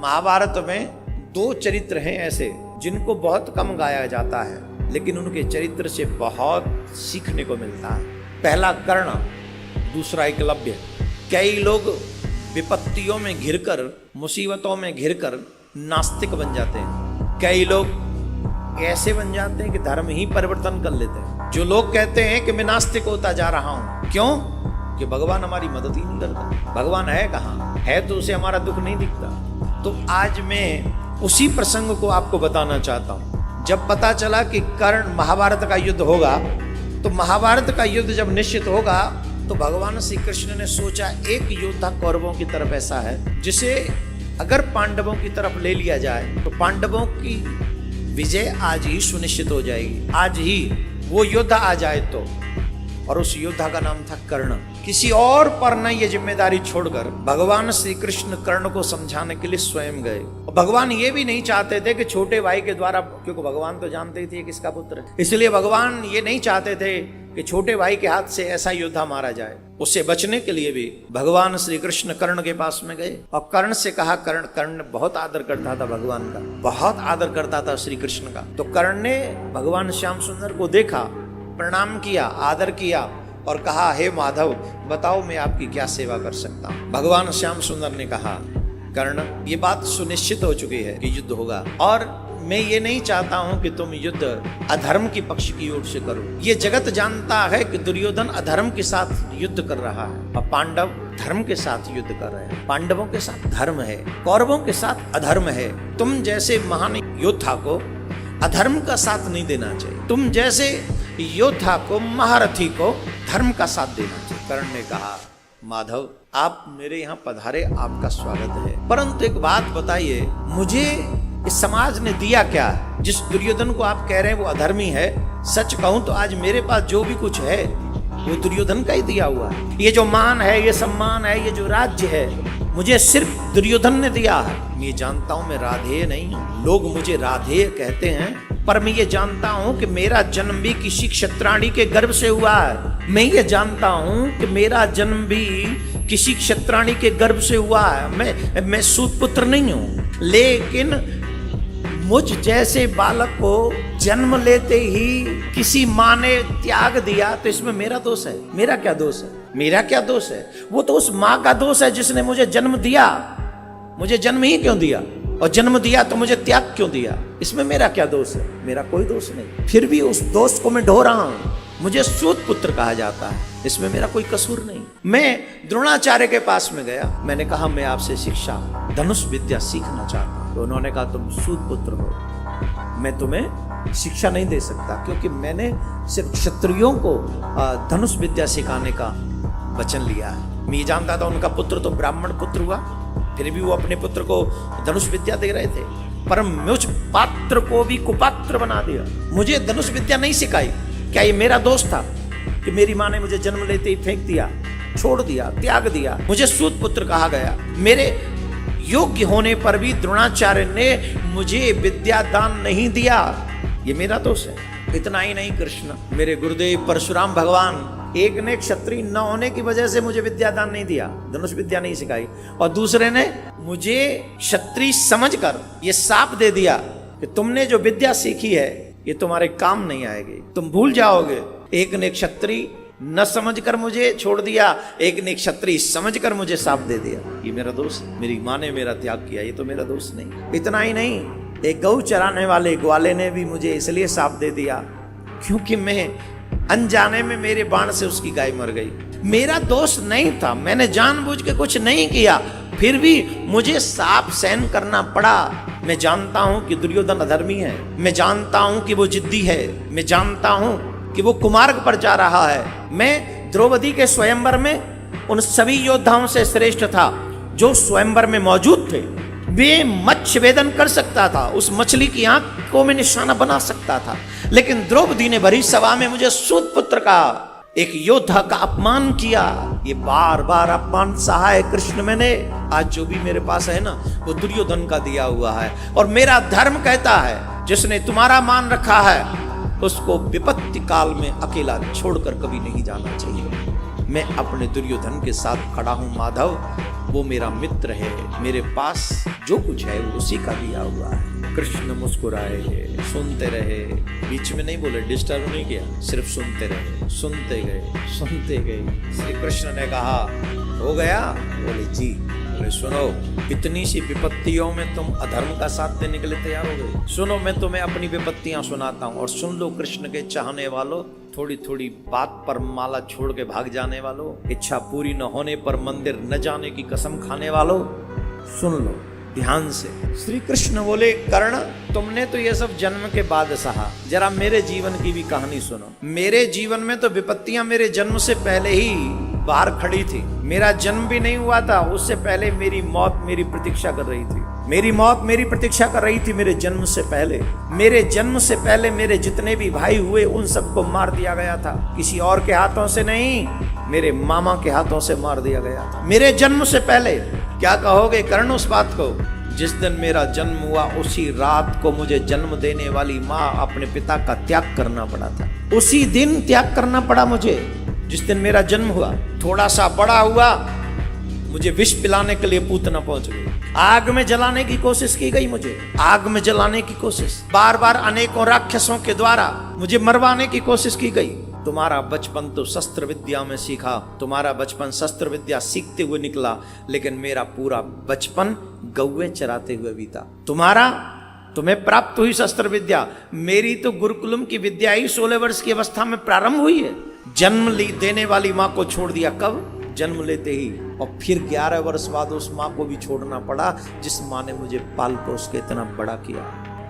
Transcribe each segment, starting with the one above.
महाभारत में दो चरित्र हैं ऐसे जिनको बहुत कम गाया जाता है, लेकिन उनके चरित्र से बहुत सीखने को मिलता है। पहला कर्ण, दूसरा एकलव्य। कई लोग विपत्तियों में घिरकर, मुसीबतों में घिरकर नास्तिक बन जाते हैं। कई लोग ऐसे बन जाते हैं कि धर्म ही परिवर्तन कर लेते हैं। जो लोग कहते हैं कि मैं नास्तिक होता जा रहा हूं, क्यों? कि भगवान हमारी मदद ही नहीं करता। भगवान है कहाँ? है तो उसे हमारा दुख नहीं दिखता। तो आज मैं उसी प्रसंग को आपको बताना चाहता हूं। जब पता चला कि कर्ण, महाभारत का युद्ध होगा, तो महाभारत का युद्ध जब निश्चित होगा तो भगवान श्री कृष्ण ने सोचा एक योद्धा कौरवों की तरफ ऐसा है जिसे अगर पांडवों की तरफ ले लिया जाए तो पांडवों की विजय आज ही सुनिश्चित हो जाएगी। आज ही वो योद्धा आ जाए तो। और उस योद्धा का नाम था कर्ण। किसी और पर न ये जिम्मेदारी छोड़कर भगवान श्री कृष्ण कर्ण को समझाने के लिए स्वयं गए। भगवान ये भी नहीं चाहते थे कि छोटे भाई के द्वारा, क्योंकि भगवान तो जानते ही थे किसका पुत्र है, इसलिए भगवान ये नहीं चाहते थे कि छोटे भाई के हाथ से ऐसा योद्धा मारा जाए। उससे बचने के लिए भी भगवान श्री कृष्ण कर्ण के पास में गए और कर्ण से कहा, कर्ण बहुत आदर करता था भगवान का, बहुत आदर करता था श्री कृष्ण का। तो कर्ण ने भगवान श्याम सुंदर को देखा, प्रणाम किया, आदर किया और कहा, हे माधव बताओ मैं आपकी क्या सेवा कर सकता हूं। भगवान श्याम सुंदर ने कहा, कर्ण ये बात सुनिश्चित हो चुकी है कि युद्ध होगा और मैं ये नहीं चाहता हूं कि तुम युद्ध अधर्म की पक्ष की ओर से करो। ये जगत जानता है कि दुर्योधन अधर्म के साथ युद्ध कर रहा है और पांडव धर्म के साथ युद्ध कर रहे हैं। पांडवों के साथ धर्म है, कौरवों के साथ अधर्म है। तुम जैसे महान योद्धा को अधर्म का साथ नहीं देना चाहिए। तुम जैसे योद्धा को, महारथी को धर्म का साथ देना चाहिए। कर्ण ने कहा, माधव आप मेरे यहाँ पधारे, आपका स्वागत है, परंतु एक बात बताइए, मुझे इस समाज ने दिया क्या? जिस दुर्योधन को आप कह रहे हैं वो अधर्मी है, सच कहूं तो आज मेरे पास जो भी कुछ है वो दुर्योधन का ही दिया हुआ है। ये जो मान है, ये सम्मान है, ये जो राज्य है, मुझे सिर्फ दुर्योधन ने दिया है। मैं जानता हूं मैं राधेय नहीं हूं। लोग मुझे राधेय कहते हैं, पर मैं ये जानता हूं कि मेरा जन्म भी किसी क्षत्राणी के गर्भ से हुआ है। मैं ये जानता हूं कि मेरा जन्म भी किसी क्षत्राणी के गर्भ से हुआ है। मैं सूत पुत्र नहीं हूं, लेकिन मुझ जैसे बालक को जन्म लेते ही किसी माँ ने त्याग दिया, तो इसमें मेरा दोष है? मेरा क्या दोष है? मेरा क्या दोष है? वो तो उस माँ का दोष है जिसने मुझे जन्म दिया। मुझे जन्म ही क्यों दिया? और जन्म दिया तो मुझे त्याग क्यों दिया? इसमें मेरा क्या दोष है? मेरा कोई दोष नहीं। फिर भी उस दोष को मैं ढो रहा हूं। मुझे सूत पुत्र कहा जाता है, इसमें मेरा कोई कसूर नहीं। मैं द्रोणाचार्य के पास में गया, मैंने कहा मैं आपसे शिक्षा, धनुष विद्या सीखना चाहता हूं। तो उन्होंने कहा तुम सूत पुत्र हो, मैं तुम्हें शिक्षा नहीं दे सकता, क्योंकि मैंने सिर्फ क्षत्रियों को धनुष विद्या सिखाने का वचन लिया है। मैं जानता था उनका पुत्र तो ब्राह्मण पुत्र हुआ, फिर भी वो अपने पुत्र को धनुष विद्या दे रहे थे, पर मुझ पात्र को भी कुपात्र बना दिया। मुझे धनुष विद्या नहीं सिखाई। क्या ये मेरा दोष था कि मेरी माँ ने मुझे जन्म लेते ही फेंक दिया, छोड़ दिया, त्याग दिया? मुझे सूत पुत्र कहा गया। मेरे योग्य होने पर भी द्रोणाचार्य ने मुझे विद्या दान नहीं दिया, ये मेरा दोष है। इतना ही नहीं, कृष्ण मेरे गुरुदेव परशुराम भगवान, एक ने क्षत्रिय न होने की वजह से मुझे विद्या दान नहीं दिया, धनुष विद्या नहीं सिखाई, और दूसरे ने मुझे क्षत्रिय समझकर ये शाप दे दिया कि तुमने जो विद्या सीखी है ये तुम्हारे काम नहीं आएगी, तुम भूल जाओगे। एक ने क्षत्रिय न समझकर मुझे छोड़ दिया, एक ने क्षत्रिय समझकर मुझे शाप दे दिया, ये मेरा दोष है। मेरी माँ ने मेरा त्याग किया, ये तो मेरा दोष नहीं। इतना ही नहीं, एक गौ चराने वाले ग्वाले ने भी मुझे इसलिए शाप दे दिया क्योंकि मैं अनजाने में मेरे बाण से उसकी गाय मर गई। मेरा दोष नहीं था, मैंने जानबूझ के कुछ नहीं किया, फिर भी मुझे शाप सहन करना पड़ा। मैं जानता हूं कि दुर्योधन अधर्मी है, मैं जानता हूं कि वो जिद्दी है, मैं जानता हूं कि वो कुमार्ग पर जा रहा है। मैं द्रौपदी के स्वयंवर में उन सभी योद्धाओं से श्रेष्ठ था जो स्वयंवर में मौजूद थे। वे मत्स्य वेदन कर सकता था, उस मछली की आंख को मैं निशाना बना सकता था, लेकिन द्रौपदी ने भरी सभा में मुझे सूत पुत्र का, एक योद्धा का अपमान किया। ये बार बार अपमान सहा है कृष्ण मैंने। आज जो भी मेरे पास है ना, वो दुर्योधन का दिया हुआ है, और मेरा धर्म कहता है जिसने तुम्हारा मान रखा है उसको विपत्ति काल में अकेला छोड़कर कभी नहीं जाना चाहिए। मैं अपने दुर्योधन के साथ खड़ा हूँ माधव, वो मेरा मित्र है, मेरे पास जो कुछ है वो उसी का दिया हुआ है। कृष्ण मुस्कुराए, सुनते रहे, बीच में नहीं बोले, डिस्टर्ब नहीं किया, सिर्फ सुनते रहे, सुनते गए। श्री कृष्ण ने कहा हो गया? बोले जी। बोले सुनो, इतनी सी विपत्तियों में तुम अधर्म का साथ देने के लिए तैयार हो गए? सुनो, मैं तुम्हें अपनी विपत्तियां सुनाता हूँ और सुन लो। कृष्ण के चाहने वालों, थोड़ी थोड़ी बात पर माला छोड़ के भाग जाने वालों, इच्छा पूरी न होने पर मंदिर न जाने की कसम खाने वालों, सुन लो ध्यान से। श्री कृष्ण बोले कर्ण, तुमने तो ये सब जन्म के बाद सहा, जरा मेरे जीवन की भी कहानी सुनो। मेरे जीवन में तो विपत्तियां मेरे जन्म से पहले ही बाहर खड़ी थी। मेरा जन्म भी नहीं हुआ था, उससे पहले मेरी मौत मेरी प्रतीक्षा कर रही थी। मेरी मौत मेरी प्रतीक्षा कर रही थी मेरे जन्म से पहले। मेरे जन्म से पहले मेरे जितने भी भाई हुए उन सबको मार दिया गया था, किसी और के हाथों से नहीं, मेरे मामा के हाथों से मार दिया गया था मेरे जन्म से पहले। क्या कहोगे कर्ण उस बात को? जिस दिन मेरा जन्म हुआ उसी रात को मुझे जन्म देने वाली माँ अपने पिता का त्याग करना पड़ा था। उसी दिन त्याग करना पड़ा मुझे, जिस दिन मेरा जन्म हुआ। थोड़ा सा बड़ा हुआ, मुझे विष पिलाने के लिए पूतना पहुंच गई। आग में जलाने की कोशिश की गई, मुझे आग में जलाने की कोशिश, बार बार अनेकों राक्षसों के द्वारा मुझे मरवाने की कोशिश की गई। तुम्हारा बचपन तो शस्त्र विद्या में सीखा, तुम्हारा बचपन शस्त्र विद्या सीखते हुए निकला, लेकिन मेरा पूरा बचपन गौवे चराते हुए बीता। तुम्हें प्राप्त हुई शस्त्र विद्या, मेरी तो गुरुकुलम की विद्या ही 16 वर्ष की अवस्था में प्रारंभ हुई है। जन्म देने वाली माँ को छोड़ दिया कब? जन्म लेते ही। और फिर 11 वर्ष बाद उस माँ को भी छोड़ना पड़ा जिस माँ ने मुझे पाल पोस के इतना बड़ा किया।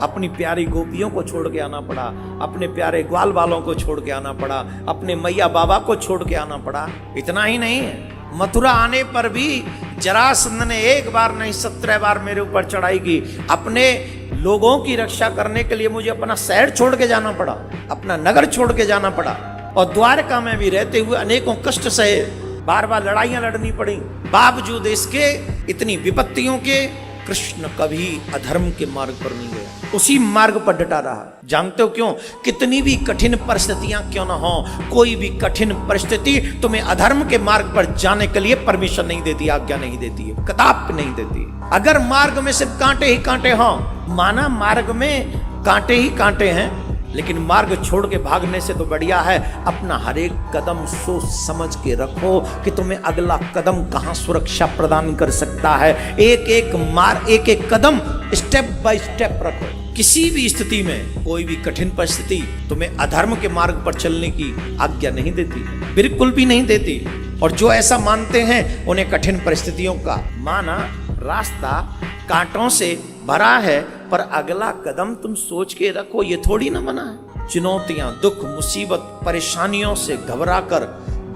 अपनी प्यारी गोपियों को छोड़ के आना पड़ा, अपने प्यारे ग्वाल वालों को छोड़ के आना पड़ा, अपने मैया बाबा को छोड़ के आना पड़ा। इतना ही नहीं है, मथुरा आने पर भी जरासंध ने एक बार नहीं 17 बार मेरे ऊपर चढ़ाई की। अपने लोगों की रक्षा करने के लिए मुझे अपना शहर छोड़ के जाना पड़ा, अपना नगर छोड़ के जाना पड़ा। और द्वारका में भी रहते हुए अनेकों कष्ट सहे, बार बार लड़ाइयां लड़नी पड़ी। बावजूद इसके, इतनी विपत्तियों के, कृष्ण कभी अधर्म के मार्ग पर नहीं गया, उसी मार्ग पर डटा रहा। जानते हो क्यों? कितनी भी कठिन परिस्थितियां क्यों ना हो, कोई भी कठिन परिस्थिति तुम्हें अधर्म के मार्ग पर जाने के लिए परमिशन नहीं देती, आज्ञा नहीं देती है, कदापि नहीं देती। अगर मार्ग में सिर्फ कांटे ही कांटे हों, माना मार्ग में कांटे ही कांटे हैं, लेकिन मार्ग छोड़ के भागने से तो बढ़िया है अपना हर एक कदम सोच समझ के रखो कि तुम्हें अगला कदम कहां सुरक्षा प्रदान कर सकता है। एक एक कदम स्टेप बाय स्टेप रखो। किसी भी स्थिति में, कोई भी कठिन परिस्थिति तुम्हें अधर्म के मार्ग पर चलने की आज्ञा नहीं देती, बिल्कुल भी नहीं देती। और जो ऐसा मानते हैं उन्हें कठिन परिस्थितियों का माना रास्ता कांटों से भरा है, पर अगला कदम तुम सोच के रखो, ये थोड़ी ना मना है। चुनौतियां, दुख, मुसीबत, परेशानियों से घबराकर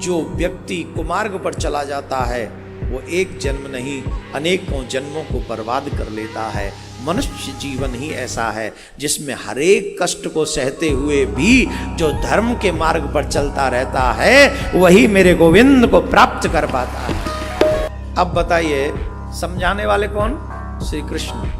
जो व्यक्ति कुमार्ग पर चला जाता है वो एक जन्म नहीं अनेकों जन्मों को बर्बाद कर लेता है। मनुष्य जीवन ही ऐसा है जिसमें हर एक कष्ट को सहते हुए भी जो धर्म के मार्ग पर चलता रहता है वही मेरे गोविंद को प्राप्त कर पाता है। अब बताइए समझाने वाले कौन? श्री कृष्ण।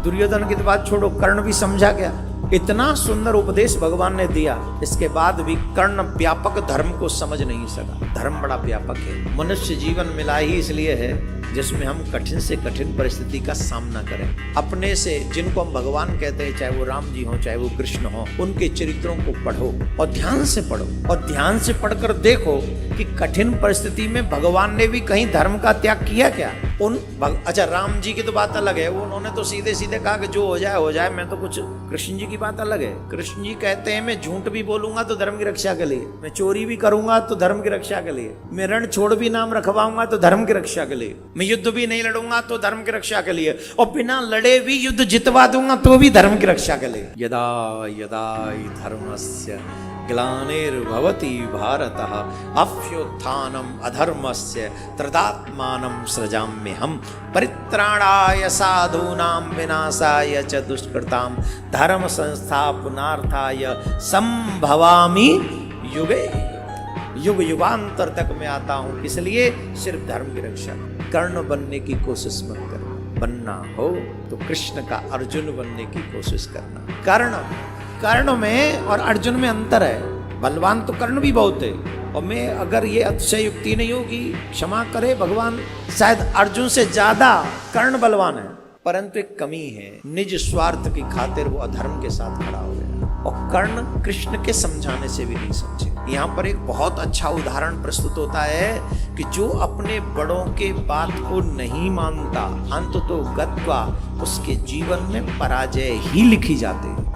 दुर्योधन की तो बात छोड़ो, कर्ण भी समझा गया। इतना सुंदर उपदेश भगवान ने दिया, इसके बाद भी कर्ण व्यापक धर्म को समझ नहीं सका। धर्म बड़ा व्यापक है। मनुष्य जीवन मिला ही इसलिए है जिसमें हम कठिन से कठिन परिस्थिति का सामना करें। अपने से जिनको हम भगवान कहते हैं, चाहे वो राम जी हो चाहे वो कृष्ण हो, उनके चरित्रों को पढ़ो और ध्यान से पढ़ो। और ध्यान से पढ़कर देखो कि कठिन परिस्थिति में भगवान ने भी कहीं धर्म का त्याग किया क्या? अच्छा, राम जी की तो बात अलग है, उन्होंने तो सीधे सीधे कहा कि जो हो जाए, मैं तो कुछ। कृष्ण जी की बात अलग है। कृष्ण जी कहते हैं मैं झूठ भी बोलूंगा तो धर्म की रक्षा के लिए, मैं चोरी भी करूंगा तो धर्म की रक्षा के लिए, मैं रण छोड़ भी नाम रखवाऊंगा तो धर्म की रक्षा के लिए, मैं युद्ध भी नहीं लड़ूंगा तो धर्म की रक्षा के लिए, और बिना लड़े भी युद्ध जितवा दूंगा तो भी धर्म की रक्षा के लिए। यदा यदा धर्मस्य ग्लानिर्भवति भारतः अभ्युत्थानम् अधर्मस्य तदात्मानं सृजाम्यहम् परित्राणाय साधूनां विनाशाय च दुष्कृतां धर्म संस्थापनार्थाय संभवामि युगे। युग युगांतर तक मैं आता हूँ, इसलिए सिर्फ धर्म की रक्षा। कर्ण बनने की कोशिश मत करो, बनना हो तो कृष्ण का अर्जुन बनने की कोशिश करना। कर्ण में और अर्जुन में अंतर है। बलवान तो कर्ण भी बहुत है, और मैं अगर ये अतिशयोक्ति नहीं होगी, क्षमा करे भगवान, शायद अर्जुन से ज्यादा कर्ण बलवान है, परंतु एक कमी है, निज स्वार्थ की खातिर वो अधर्म के साथ खड़ा हो गया और कर्ण कृष्ण के समझाने से भी नहीं समझे। यहाँ पर एक बहुत अच्छा उदाहरण प्रस्तुत होता है कि जो अपने बड़ों के बात को नहीं मानता, अंत तो गत्वा उसके जीवन में पराजय ही लिखी जाती है।